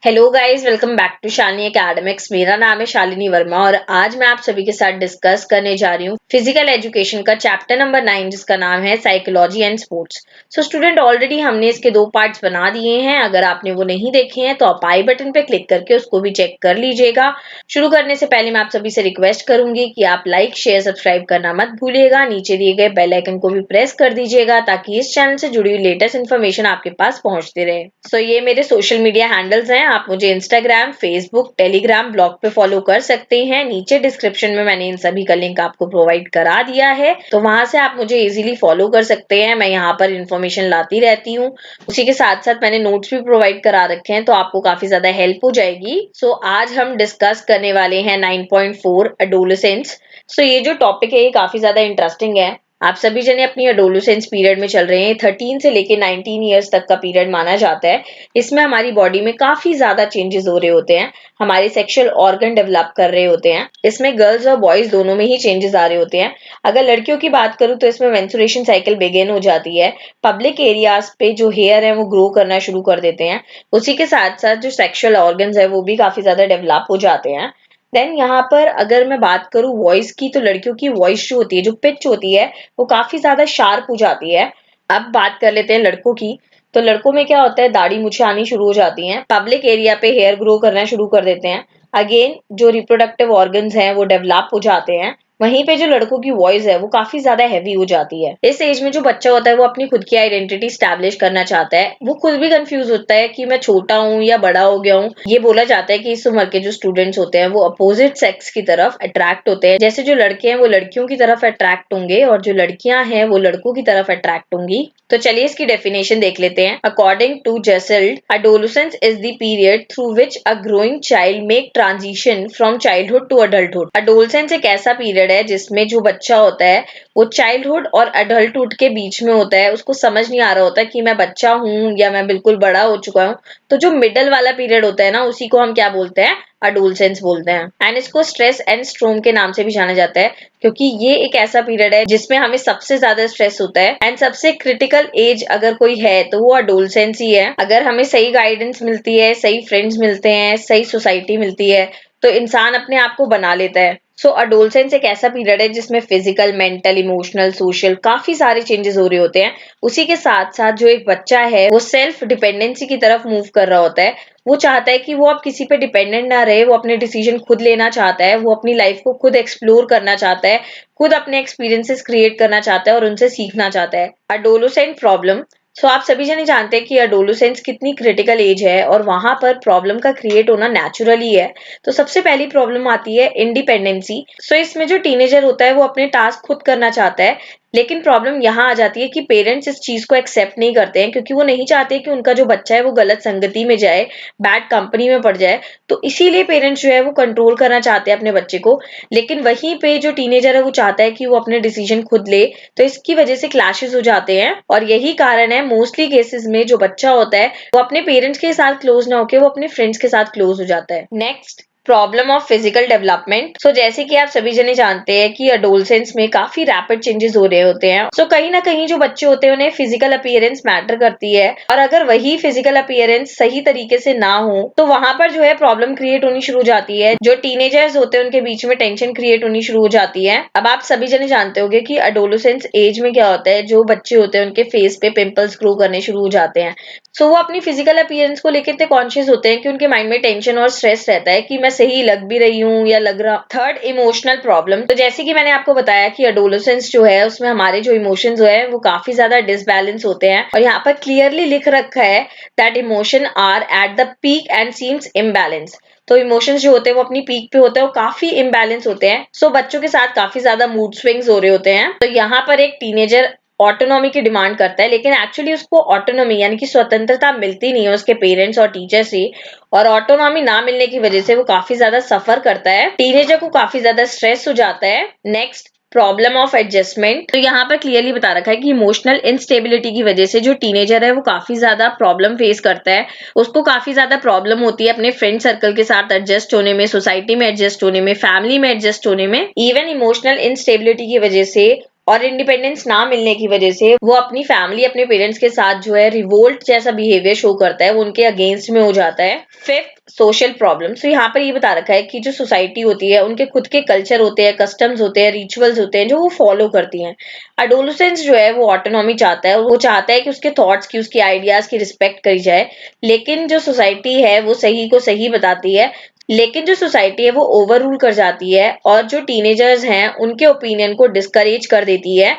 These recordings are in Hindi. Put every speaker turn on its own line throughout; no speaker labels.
Hello guys, welcome back to Shalini Academics. मेरा नाम है शालिनी वर्मा और आज मैं आप सभी के साथ डिस्कस करने जा रही हूँ फिजिकल एजुकेशन का चैप्टर नंबर 9 जिसका नाम है psychology and sports. So student, already हमने इसके 2 पार्ट्स बना दिए हैं। अगर आपने वो नहीं देखे हैं तो आप आई बटन पे क्लिक करके उसको भी चेक कर लीजिएगा। शुरू करने से पहले मैं आप सभी से रिक्वेस्ट करूंगी कि आप लाइक शेयर सब्सक्राइब करना मत भूलिएगा। नीचे दिए गए बेल आइकन को भी प्रेस कर दीजिएगा ताकि इस चैनल से जुड़ी हुई लेटेस्ट इन्फॉर्मेशन आपके पास पहुंचती रहे। सो ये मेरे सोशल मीडिया हैंडल्स हैं। आप मुझे इंस्टाग्राम, फेसबुक, टेलीग्राम, ब्लॉग पे फॉलो कर सकते हैं। नीचे डिस्क्रिप्शन में मैंने इन सभी का लिंक आपको प्रोवाइड करा दिया है, तो वहां से आप मुझे इजीली फॉलो कर सकते हैं। मैं यहाँ पर इंफॉर्मेशन लाती रहती हूँ। उसी के साथ साथ मैंने नोट्स भी प्रोवाइड करा रखे हैं, तो आपको काफी ज्यादा हेल्प हो जाएगी। सो आज हम डिस्कस करने वाले हैं 9.4 एडोलेसेंस। सो ये जो टॉपिक है ये काफी ज्यादा इंटरेस्टिंग है। आप सभी जने अपनी एडोलेसेंस पीरियड में चल रहे हैं। 13 से लेके 19 ईयर्स तक का पीरियड माना जाता है। इसमें हमारी बॉडी में काफी ज्यादा चेंजेस हो रहे होते हैं। हमारे सेक्सुअल ऑर्गन डेवलप कर रहे होते हैं। इसमें गर्ल्स और बॉयज दोनों में ही चेंजेस आ रहे होते हैं। अगर लड़कियों की बात करूं तो इसमें मेंस्ट्रुएशन साइकिल बिगिन हो जाती है। पब्लिक एरियाज पे जो हेयर है वो ग्रो करना शुरू कर देते हैं। उसी के साथ साथ जो सेक्सुअल ऑर्गन्स है वो भी काफी ज्यादा डेवलप हो जाते हैं। देन यहाँ पर अगर मैं बात करूं वॉइस की, तो लड़कियों की वॉइस जो होती है, जो पिच होती है, वो काफी ज्यादा शार्प हो जाती है। अब बात कर लेते हैं लड़कों की। तो लड़कों में क्या होता है, दाढ़ी मूछें आनी शुरू हो जाती हैं। पब्लिक एरिया पे हेयर ग्रो करना शुरू कर देते हैं। अगेन जो रिप्रोडक्टिव ऑर्गन्स हैं वो डेवलप हो जाते हैं। वहीं पे जो लड़कों की वॉइस है वो काफी ज्यादा हैवी हो जाती है। इस एज में जो बच्चा होता है वो अपनी खुद की आइडेंटिटी स्टैब्लिश करना चाहता है। वो खुद भी कंफ्यूज होता है कि मैं छोटा हूँ या बड़ा हो गया हूँ। ये बोला जाता है कि इस उम्र के जो स्टूडेंट्स होते हैं वो अपोजिट सेक्स की तरफ अट्रैक्ट होते हैं। जैसे जो लड़के हैं वो लड़कियों की तरफ अट्रैक्ट होंगे और जो लड़कियां हैं वो लड़कों की तरफ अट्रैक्ट होंगी। तो चलिए इसकी डेफिनेशन देख लेते हैं। According to Gesell, adolescence is the period through which a growing child make transition from childhood to adulthood। adolescence एक ऐसा पीरियड है जिसमें जो बच्चा होता है वो चाइल्डहुड और अडल्टहुड के बीच में होता है। उसको समझ नहीं आ रहा होता कि मैं बच्चा हूँ या मैं बिल्कुल बड़ा हो चुका हूँ। तो जो मिडल वाला पीरियड होता है ना, उसी को हम क्या बोलते हैं, अडोलसेंस बोलते हैं। एंड इसको स्ट्रेस एंड स्ट्रोम के नाम से भी जाना जाता है, क्योंकि ये एक ऐसा पीरियड है जिसमें हमें सबसे ज्यादा स्ट्रेस होता है। एंड सबसे क्रिटिकल एज अगर कोई है तो वो अडोलसेंस ही है। अगर हमें सही गाइडेंस मिलती है, सही फ्रेंड्स मिलते हैं, सही सोसाइटी मिलती है, तो इंसान अपने आप को बना लेता है। सो अडोलसेंस एक ऐसा पीरियड है जिसमें फिजिकल, मेंटल, इमोशनल, सोशल काफी सारे चेंजेस हो रहे होते हैं। उसी के साथ साथ जो एक बच्चा है वो सेल्फ डिपेंडेंसी की तरफ मूव कर रहा होता है। वो चाहता है कि वो अब किसी पे डिपेंडेंट ना रहे। वो अपने डिसीजन खुद लेना चाहता है। वो अपनी लाइफ को खुद एक्सप्लोर करना चाहता है। खुद अपने एक्सपीरियंसेस क्रिएट करना चाहता है और उनसे सीखना चाहता है। अडोलोसेंट प्रॉब्लम। सो आप सभी जने जानते हैं कि अडोलोसेंस कितनी क्रिटिकल एज है और वहां पर प्रॉब्लम का क्रिएट होना नेचुरली है। तो सबसे पहली प्रॉब्लम आती है इंडिपेंडेंसी। सो इसमें जो टीनेजर होता है वो अपने टास्क खुद करना चाहता है। लेकिन प्रॉब्लम यहाँ आ जाती है कि पेरेंट्स इस चीज को एक्सेप्ट नहीं करते हैं, क्योंकि वो नहीं चाहते कि उनका जो बच्चा है वो गलत संगति में जाए, बैड कंपनी में पड़ जाए। तो इसीलिए पेरेंट्स जो है वो कंट्रोल करना चाहते हैं अपने बच्चे को। लेकिन वहीं पे जो टीनेजर है वो चाहता है कि वो अपने डिसीजन खुद ले। तो इसकी वजह से क्लैशेस हो जाते हैं और यही कारण है मोस्टली केसेस में जो बच्चा होता है वो अपने पेरेंट्स के साथ क्लोज ना होकर वो अपने फ्रेंड्स के साथ क्लोज हो जाता है। Next, problem of physical development. So जैसे कि आप सभी जने जानते हैं कि अडोलसेंस में काफी रैपिड चेंजेस हो रहे होते हैं। सो कहीं ना कहीं जो बच्चे होते हैं उन्हें फिजिकल अपीयरेंस मैटर करती है, और अगर वही फिजिकल अपीयरेंस सही तरीके से ना हो तो वहां पर जो है प्रॉब्लम क्रिएट होनी शुरू हो जाती है। जो टीनेजर्स होते हैं उनके बीच में टेंशन क्रिएट होनी शुरू हो जाती है। अब आप सभी जने जानते होंगे कि अडोलसेंस एज में क्या होता है, जो बच्चे होते हैं उनके फेस पे पिंपल्स ग्रो करने शुरू हो जाते हैं। सो वो अपनी फिजिकल अपीयरेंस को लेकर इतने कॉन्शियस होते हैं कि उनके माइंड में टेंशन और स्ट्रेस रहता है कि मैं सही लग भी रही हूँ या लग रहा। Third, emotional problem. तो जैसे कि मैंने आपको बताया कि एडोलेसेंस जो है उसमें हमारे जो इमोशंस है वो काफी ज्यादा डिसबैलेंस होते हैं, और यहाँ पर क्लियरली लिख रखा है that emotion are at the peak and seems imbalance. तो इमोशंस जो होते हैं वो अपनी पीक पे होते हैं, वो काफी इम्बैलेंस होते हैं। सो बच्चों के साथ काफी ज्यादा मूड स्विंग्स हो रहे होते हैं। तो यहाँ पर एक टीनेजर ऑटोनॉमी की डिमांड करता है, लेकिन एक्चुअली उसको ऑटोनॉमी यानी कि स्वतंत्रता मिलती नहीं है उसके पेरेंट्स और टीचर से। और ऑटोनॉमी ना मिलने की वजह से वो काफी ज्यादा सफर करता है। टीनेजर को काफी ज्यादा स्ट्रेस हो जाता है। Next, problem of adjustment. तो यहाँ पर क्लियरली बता रखा है कि इमोशनल इंस्टेबिलिटी की वजह से जो टीनेजर है वो काफी ज्यादा प्रॉब्लम फेस करता है। उसको काफी ज्यादा प्रॉब्लम होती है अपने फ्रेंड सर्कल के साथ एडजस्ट होने में, सोसाइटी में एडजस्ट होने में, फैमिली में एडजस्ट होने में। इवन इमोशनल इंस्टेबिलिटी की वजह से और इंडिपेंडेंस ना मिलने की वजह से वो अपनी फैमिली, अपने पेरेंट्स के साथ जो है रिवोल्ट जैसा बिहेवियर शो करता है, वो उनके अगेंस्ट में हो जाता है। Fifth, social problem. तो यहाँ पर ये बता रखा है कि जो सोसाइटी होती है उनके खुद के कल्चर होते हैं, कस्टम्स होते हैं, रिचुअल्स होते हैं जो वो फॉलो करती हैं। एडोलसेंस जो है वो ऑटोनॉमी चाहता है, वो चाहता है कि उसके थॉट्स की, उसकी आइडियाज की रिस्पेक्ट करी जाए, लेकिन जो सोसाइटी है वो सही को सही बताती है, लेकिन जो सोसाइटी है वो ओवर रूल कर जाती है और जो टीनेजर्स हैं उनके ओपिनियन को डिस्करेज कर देती है।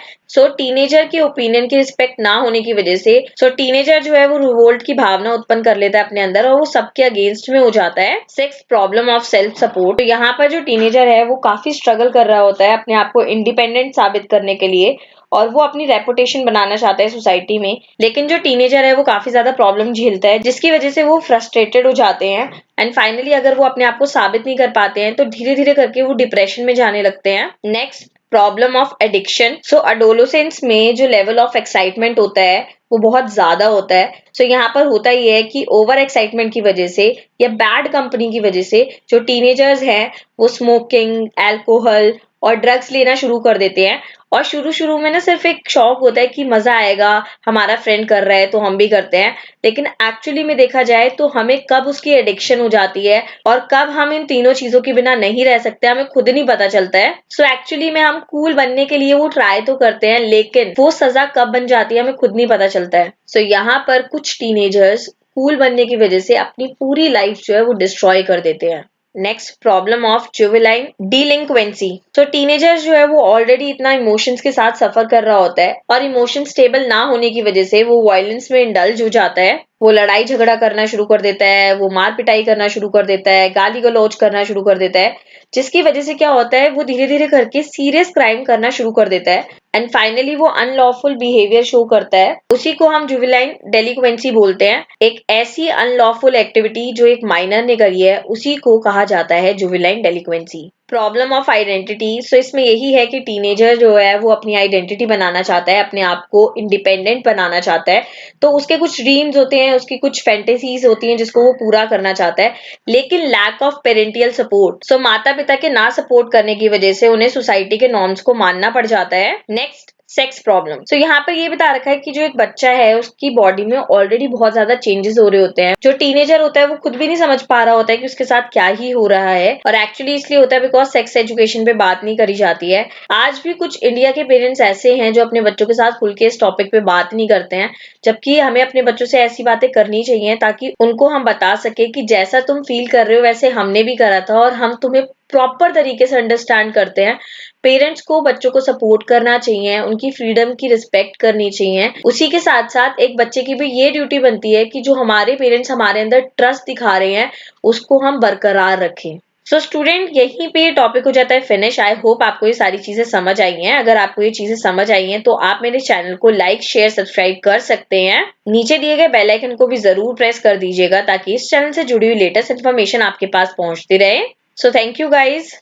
टीनेजर के ओपिनियन की रिस्पेक्ट ना होने की वजह से टीनेजर जो है वो रिवोल्ट की भावना उत्पन्न कर लेता है अपने अंदर और वो सबके अगेंस्ट में हो जाता है। Six, problem of self support. यहाँ पर जो टीनेजर है वो काफी स्ट्रगल कर रहा होता है अपने आप को इंडिपेंडेंट साबित करने के लिए और वो अपनी रेपुटेशन बनाना चाहता है सोसाइटी में, लेकिन जो टीनेजर है वो काफी ज्यादा प्रॉब्लम झेलता है जिसकी वजह से वो फ्रस्ट्रेटेड हो जाते हैं एंड फाइनली अगर वो अपने आप को साबित नहीं कर पाते हैं तो धीरे धीरे करके वो डिप्रेशन में जाने लगते हैं। Next, problem of addiction. Adolescence में जो लेवल ऑफ एक्साइटमेंट होता है वो बहुत ज्यादा होता है। यहाँ पर होता ही है कि ओवर एक्साइटमेंट की वजह से या बैड कंपनी की वजह से जो टीनेजर्स हैं वो स्मोकिंग, अल्कोहल और ड्रग्स लेना शुरू कर देते हैं और शुरू शुरू में ना सिर्फ एक शौक होता है कि मजा आएगा, हमारा फ्रेंड कर रहा है तो हम भी करते हैं, लेकिन एक्चुअली में देखा जाए तो हमें कब उसकी एडिक्शन हो जाती है और कब हम इन तीनों चीजों के बिना नहीं रह सकते हमें खुद नहीं पता चलता है। एक्चुअली में हम कूल बनने के लिए वो ट्राई तो करते हैं लेकिन वो सजा कब बन जाती है हमें खुद नहीं पता चलता है। यहाँ पर कुछ टीनेजर्स कूल बनने की वजह से अपनी पूरी लाइफ जो है वो डिस्ट्रॉय कर देते हैं। Next, problem of juvenile delinquency. Teenager जो है वो ऑलरेडी इतना इमोशंस के साथ सफर कर रहा होता है और इमोशन स्टेबल ना होने की वजह से वो वायलेंस में इंडल्ज हो जाता है, वो लड़ाई झगड़ा करना शुरू कर देता है, वो मार पिटाई करना शुरू कर देता है, गाली गलौज करना शुरू कर देता है, जिसकी वजह से क्या होता है वो धीरे धीरे करके सीरियस क्राइम करना शुरू कर देता है एंड फाइनली वो अनलॉफुल बिहेवियर शो करता है। उसी को हम जुवेनाइल डेलिक्वेंसी बोलते हैं। एक ऐसी अनलॉफुल एक्टिविटी जो एक माइनर ने करी है उसी को कहा जाता है juvenile delinquency. Problem of identity. इसमें यही है कि टीनेजर जो है वो अपनी आइडेंटिटी बनाना चाहता है, अपने आप को इंडिपेंडेंट बनाना चाहता है, तो उसके कुछ ड्रीम्स होते हैं, उसकी कुछ फैंटेसीज होती हैं जिसको वो पूरा करना चाहता है, लेकिन लैक ऑफ पेरेंटियल सपोर्ट, माता पिता के ना सपोर्ट करने की वजह से उन्हें सोसाइटी के नॉर्म्स को मानना पड़ जाता है। Next, sex problem. यहाँ पर ये बता रखा है कि जो एक बच्चा है उसकी बॉडी में ऑलरेडी बहुत ज्यादा चेंजेस हो रहे होते हैं, जो टीनेजर होता है वो खुद भी नहीं समझ पा रहा होता है कि उसके साथ क्या ही हो रहा है और एक्चुअली इसलिए होता है बिकॉज सेक्स एजुकेशन पे बात नहीं करी जाती है। आज भी कुछ इंडिया के पेरेंट्स ऐसे हैं जो अपने बच्चों के साथ खुल के इस टॉपिक पे बात नहीं करते हैं, जबकि हमें अपने बच्चों से ऐसी बातें करनी चाहिए ताकि उनको हम बता सके कि जैसा तुम फील कर रहे हो वैसे हमने भी करा था और हम तुम्हें प्रॉपर तरीके से अंडरस्टैंड करते हैं। पेरेंट्स को बच्चों को सपोर्ट करना चाहिए, उनकी फ्रीडम की रिस्पेक्ट करनी चाहिए। उसी के साथ साथ एक बच्चे की भी ये ड्यूटी बनती है कि जो हमारे पेरेंट्स हमारे अंदर ट्रस्ट दिखा रहे हैं उसको हम बरकरार रखें। स्टूडेंट, यहीं पे ये टॉपिक हो जाता है फिनिश। आई होप आपको ये सारी चीजें समझ आई हैं। अगर आपको ये चीजें समझ आई हैं तो आप मेरे चैनल को लाइक, शेयर, सब्सक्राइब कर सकते हैं। नीचे दिए गए बेल आइकन को भी जरूर प्रेस कर दीजिएगा ताकि इस चैनल से जुड़ी हुई लेटेस्ट इन्फॉर्मेशन आपके पास पहुंचती रहे। Thank you guys.